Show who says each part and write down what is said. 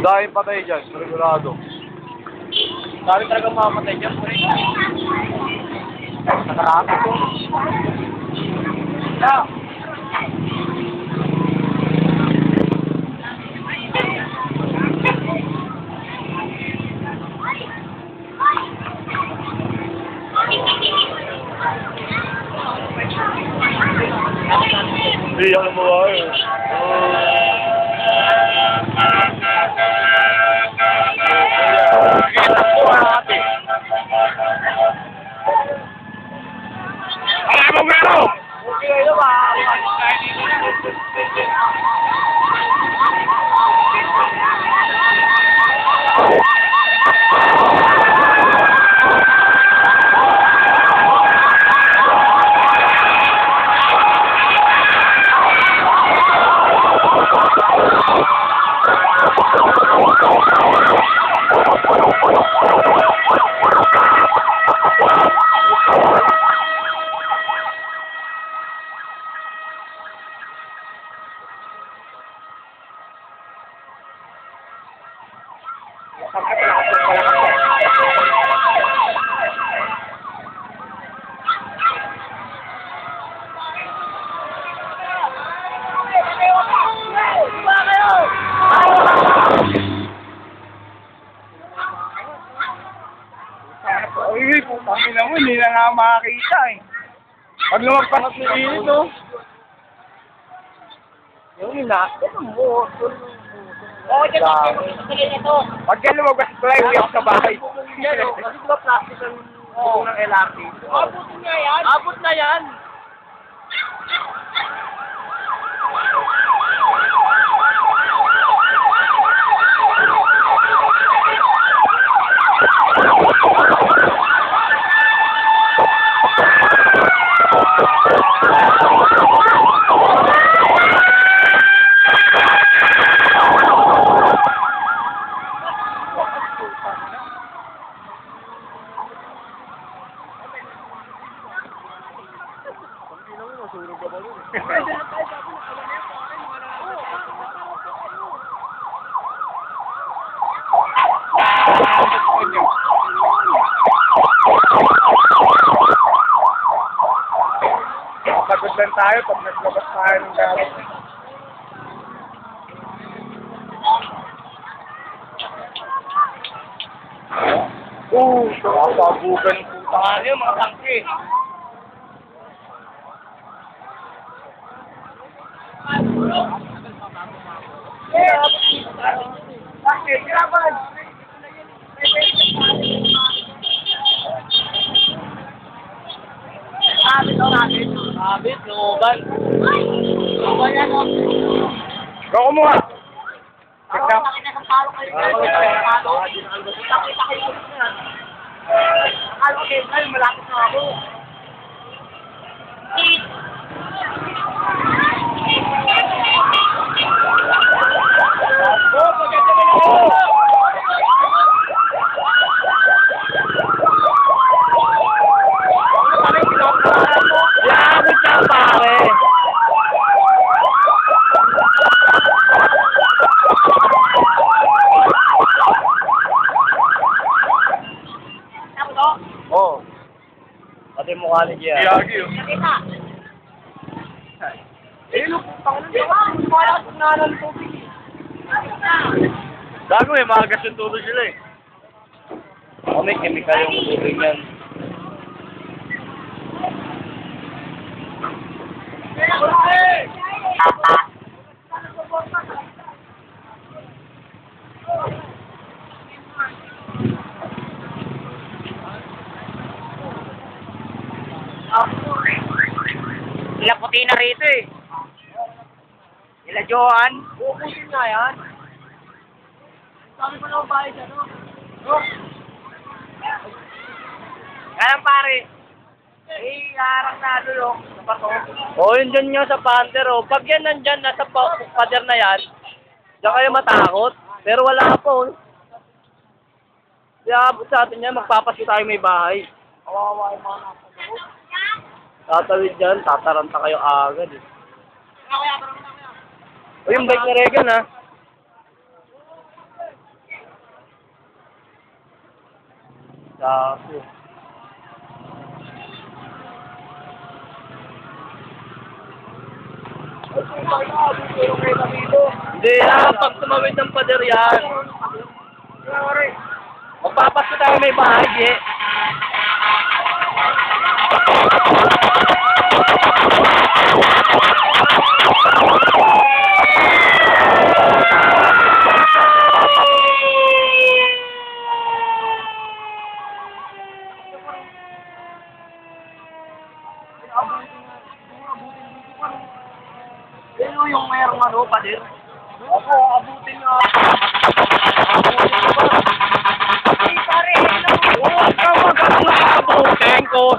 Speaker 1: Dahil patay dyan, sigurado.
Speaker 2: Dami talaga mamamatay dyan, pre.
Speaker 1: Nakarami ko.
Speaker 2: Yeah.
Speaker 1: Hindi ako mawa eh. Kita po ate. Alam mo gano?
Speaker 2: Okay, ano ba?
Speaker 1: Uy, putang ina mo, hindi na nga makakita eh. Pag lumagpas ng init, no?
Speaker 2: Yung inakit mo. Oo, dyan ako. Sige nito.
Speaker 1: Pag yan lumagpas, try uwi ako sa bahay.
Speaker 2: Kasi diba plastic ang buong ng LRT? Abot na yan. Abot na yan.
Speaker 1: Pagod lang tayo pag naglabas tayo ng gamit. Papabugan po tayo mga tangke. Bakit? Kiraban!
Speaker 2: Abit, luban. Luban yan, o.
Speaker 1: Ikaw kumuha!
Speaker 2: Ako, nakita sa palo kayo. Nakita kayo. Akala ko kayo, malapit na ako.
Speaker 1: Yakot ka pare! Oo. Pati mukha ni Gia. Yagi yun.
Speaker 2: Nakita.
Speaker 1: Look,
Speaker 2: Wala ka na ng tubig.
Speaker 1: gago eh, maagas yung tubig sila eh. Ako may chemical yung tubig yan.
Speaker 2: Sila puti na rito eh. Sila Johan. Pupusin nga yan. Sabi ko na bahay dyan, no? Kaya pare. Harang na dulo. Sa pato.
Speaker 1: Oo, yun dyan nga sa Panther oh. Pag yan nandyan, nasa pader na yan, diyan kayo matakot. Pero wala po. Kaya sa atin yan, magpapasko tayo may bahay.
Speaker 2: Kawawa yung mga nasa.
Speaker 1: Tatawid dyan, tataranta kayo agad eh. O yung bike na Regan ha. Gago. Hindi lang, pag tumawid ng pader yan. Magpapasko tayo may bahay, eh.
Speaker 2: Ano yung mayroong ano, pader?
Speaker 1: Ako, abutin nga.
Speaker 2: Ay, pare,
Speaker 1: Huwag ka mag-abutin ko.